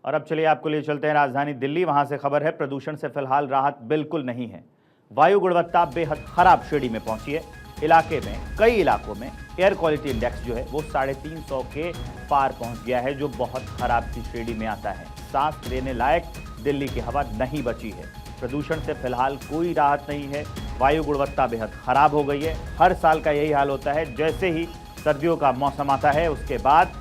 और अब चलिए आपको ले चलते हैं राजधानी दिल्ली। वहां से खबर है, प्रदूषण से फिलहाल राहत बिल्कुल नहीं है। वायु गुणवत्ता बेहद खराब श्रेणी में पहुंची है। इलाके में कई इलाकों में एयर क्वालिटी इंडेक्स जो है वो 350 के पार पहुंच गया है, जो बहुत खराब की श्रेणी में आता है। सांस लेने लायक दिल्ली की हवा नहीं बची है। प्रदूषण से फिलहाल कोई राहत नहीं है। वायु गुणवत्ता बेहद खराब हो गई है। हर साल का यही हाल होता है। जैसे ही सर्दियों का मौसम आता है उसके बाद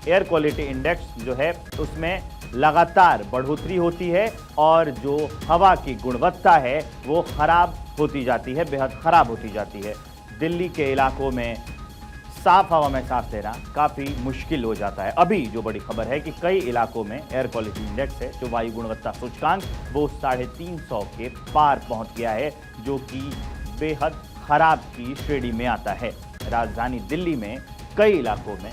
एयर क्वालिटी इंडेक्स जो है उसमें लगातार बढ़ोतरी होती है और जो हवा की गुणवत्ता है वो खराब होती जाती है, बेहद खराब होती जाती है। दिल्ली के इलाकों में साफ हवा में सांस लेना काफ़ी मुश्किल हो जाता है। अभी जो बड़ी खबर है कि कई इलाकों में एयर क्वालिटी इंडेक्स है, जो वायु गुणवत्ता सूचकांक, वो 350 के पार पहुंच गया है, जो कि बेहद खराब की श्रेणी में आता है। राजधानी दिल्ली में कई इलाकों में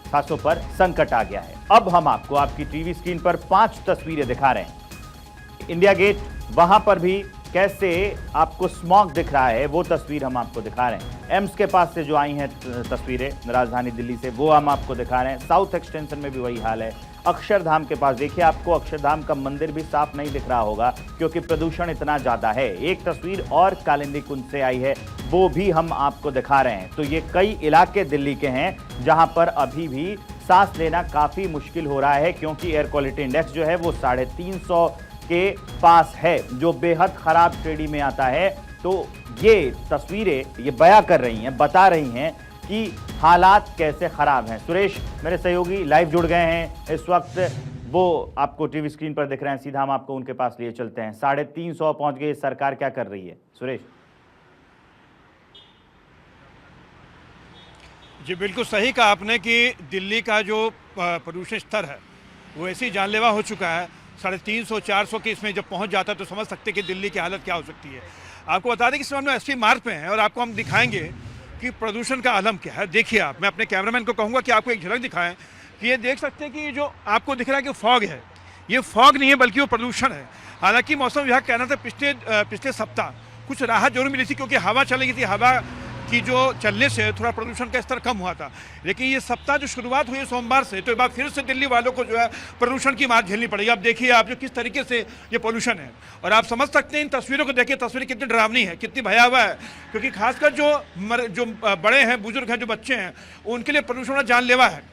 सांसों पर संकट आ गया है। अब हम आपको आपकी टीवी स्क्रीन पर 5 तस्वीरें दिखा रहे हैं। इंडिया गेट, वहां पर भी कैसे आपको स्मॉग दिख रहा है, वो तस्वीर हम आपको दिखा रहे हैं। एम्स के पास से जो आई हैं तस्वीरें राजधानी दिल्ली से, वो हम आपको दिखा रहे हैं। साउथ एक्सटेंशन में भी वही हाल है। अक्षरधाम के पास देखिए, आपको अक्षरधाम का मंदिर भी साफ नहीं दिख रहा होगा क्योंकि प्रदूषण इतना ज्यादा है। एक तस्वीर और कालिंदी कुंज से आई है, वो भी हम आपको दिखा रहे हैं। तो ये कई इलाके दिल्ली के हैं जहां पर अभी भी सांस लेना काफी मुश्किल हो रहा है, क्योंकि एयर क्वालिटी इंडेक्स जो है वो 350 के पास है, जो बेहद खराब श्रेणी में आता है। तो ये तस्वीरें ये बयां कर रही हैं, बता रही हैं कि हालात कैसे खराब हैं। सुरेश मेरे सहयोगी लाइव जुड़ गए हैं इस वक्त, वो आपको टीवी स्क्रीन पर दिख रहे हैं। सीधा हम आपको उनके पास लिए चलते हैं। 350 पहुंच गए, सरकार क्या कर रही है? सुरेश जी, बिल्कुल सही कहा आपने कि दिल्ली का जो प्रदूषण स्तर है वो ऐसे ही जानलेवा हो चुका है। 350-400 के इसमें जब पहुंच जाता है तो समझ सकते हैं कि दिल्ली की हालत क्या हो सकती है। आपको बता दें कि इस समय हम एसपी मार्ग पे हैं और आपको हम दिखाएंगे कि प्रदूषण का आलम क्या है। देखिए आप, मैं अपने कैमरामैन को कहूँगा कि आपको एक झलक दिखाएं कि ये देख सकते हैं कि ये जो आपको दिख रहा है कि फॉग है, ये फॉग नहीं है बल्कि वो प्रदूषण है। हालांकि मौसम विभाग कहना था पिछले सप्ताह कुछ राहत जरूर मिली थी, क्योंकि हवा चली गई थी। हवा की जो चलने से थोड़ा प्रदूषण का स्तर कम हुआ था, लेकिन ये सप्ताह जो शुरुआत हुई है सोमवार से, तो एक बार फिर से दिल्ली वालों को जो है प्रदूषण की मार झेलनी पड़ेगी। आप देखिए आप जो किस तरीके से ये पोल्यूशन है, और आप समझ सकते हैं इन तस्वीरों को देखिए, तस्वीरें कितनी डरावनी है, कितनी भयावह है। क्योंकि खासकर जो बड़े हैं, बुजुर्ग हैं, जो बच्चे हैं, उनके लिए प्रदूषण जानलेवा है।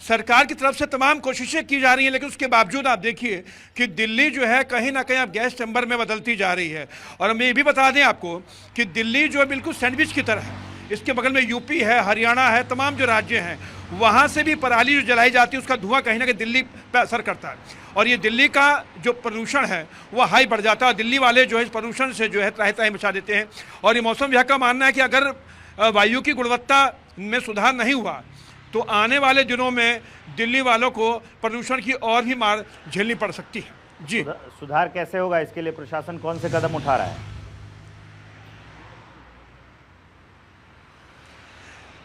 सरकार की तरफ से तमाम कोशिशें की जा रही हैं, लेकिन उसके बावजूद आप देखिए कि दिल्ली जो है कहीं ना कहीं अब गैस चैम्बर में बदलती जा रही है। और हम ये भी बता दें आपको कि दिल्ली जो है बिल्कुल सैंडविच की तरह है। इसके बगल में यूपी है, हरियाणा है, तमाम जो राज्य हैं वहाँ से भी पराली जो जलाई जाती है उसका धुआं कहीं ना कहीं दिल्ली पर असर करता है, और ये दिल्ली का जो प्रदूषण है वो हाई बढ़ जाता है। दिल्ली वाले जो है इस प्रदूषण से जो है त्राहि त्राहि मचा देते हैं। और ये मौसम विभाग का मानना है कि अगर वायु की गुणवत्ता में सुधार नहीं हुआ तो आने वाले दिनों में दिल्ली वालों को प्रदूषण की और भी मार झेलनी पड़ सकती है। जी, सुधार कैसे होगा, इसके लिए प्रशासन कौन से कदम उठा रहा है?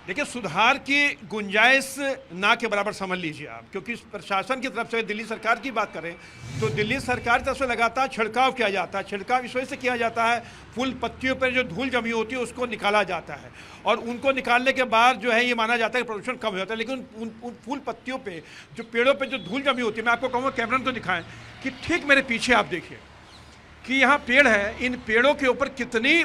देखिए, सुधार की गुंजाइश ना के बराबर समझ लीजिए आप, क्योंकि प्रशासन की तरफ से दिल्ली सरकार की बात करें तो दिल्ली सरकार की तरफ से लगातार छिड़काव किया जाता है। छिड़काव इस वजह से किया जाता है, फूल पत्तियों पर जो धूल जमी होती है उसको निकाला जाता है, और उनको निकालने के बाद जो है ये माना जाता है कि प्रदूषण कम हो जाता है। लेकिन उन फूल पत्तियों पर, जो पेड़ों पर जो धूल जमी होती है, मैं आपको कहूँगा कैमरा को दिखाएं कि ठीक मेरे पीछे आप देखिए कि यहाँ पेड़ है, इन पेड़ों के ऊपर कितनी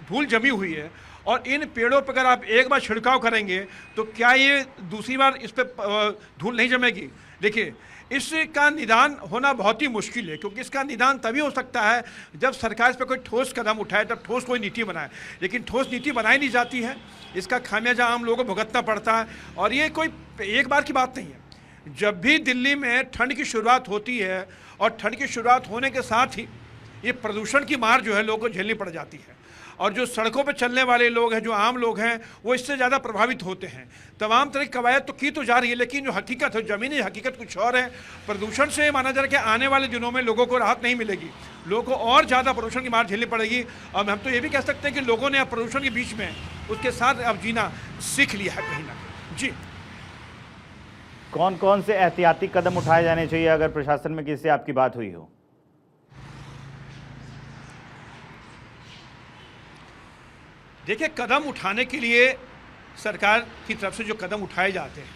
धूल जमी हुई है, और इन पेड़ों पर अगर आप एक बार छिड़काव करेंगे तो क्या ये दूसरी बार इस पर धूल नहीं जमेगी? देखिए, इसका निदान होना बहुत ही मुश्किल है, क्योंकि इसका निदान तभी हो सकता है जब सरकार इस पर कोई ठोस कदम उठाए, जब ठोस कोई नीति बनाए। लेकिन ठोस नीति बनाई नहीं जाती है, इसका खामियाजा आम लोगों को भुगतना पड़ता है। और ये कोई एक बार की बात नहीं है। जब भी दिल्ली में ठंड की शुरुआत होती है, और ठंड की शुरुआत होने के साथ ही ये प्रदूषण की मार जो है लोगों को झेलनी पड़ जाती है। और जो सड़कों पर चलने वाले लोग हैं, जो आम लोग हैं, वो इससे ज़्यादा प्रभावित होते हैं। तमाम तरह की कवायद तो की तो जा रही है, लेकिन जो हकीकत है, ज़मीनी हकीकत कुछ और है। प्रदूषण से माना जा रहा है कि आने वाले दिनों में लोगों को राहत नहीं मिलेगी, लोगों को और ज़्यादा प्रदूषण की मार झेलनी पड़ेगी। और हम तो ये भी कह सकते हैं कि लोगों ने अब प्रदूषण के बीच में उसके साथ अब जीना सीख लिया है कहीं ना कहीं। जी, कौन कौन से एहतियाती कदम उठाए जाने चाहिए अगर प्रशासन में किसी से आपकी बात हुई हो? देखिए, कदम उठाने के लिए सरकार की तरफ से जो कदम उठाए जाते हैं,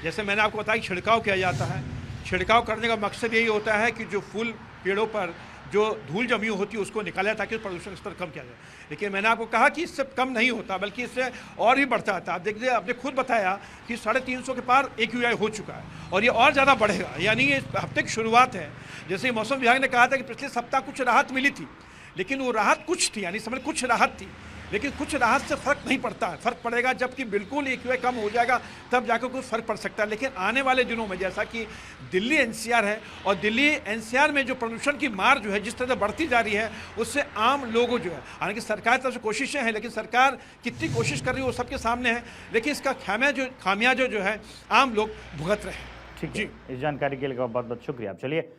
जैसे मैंने आपको बताया कि छिड़काव किया जाता है, छिड़काव करने का मकसद यही होता है कि जो फूल पेड़ों पर जो धूल जमी होती है उसको निकाला जाए ताकि प्रदूषण स्तर कम किया जाए। लेकिन मैंने आपको कहा कि इससे कम नहीं होता, बल्कि इससे और भी बढ़ता था। आप देखिए, आपने खुद बताया कि 350 के पार AQI हो चुका है और ये और ज़्यादा बढ़ेगा। यानी ये हफ्ते की शुरुआत है। जैसे मौसम विभाग ने कहा था कि पिछले सप्ताह कुछ राहत मिली थी, लेकिन वो राहत कुछ थी, यानी समझ कुछ राहत थी, लेकिन कुछ राहत से फर्क नहीं पड़ता है। फर्क पड़ेगा जबकि बिल्कुल AQI कम हो जाएगा, तब जाकर कुछ फर्क पड़ सकता है। लेकिन आने वाले दिनों में जैसा कि दिल्ली NCR है और दिल्ली NCR में जो प्रदूषण की मार जो है जिस तरह से बढ़ती जा रही है, उससे आम लोगों जो है, हालांकि सरकार की तरफ से कोशिशें हैं, लेकिन सरकार कितनी कोशिश कर रही है वो सबके सामने है, लेकिन इसका खामियाजा जो है आम लोग भुगत रहे हैं। ठीक है, इस जानकारी के लिए बहुत बहुत शुक्रिया। चलिए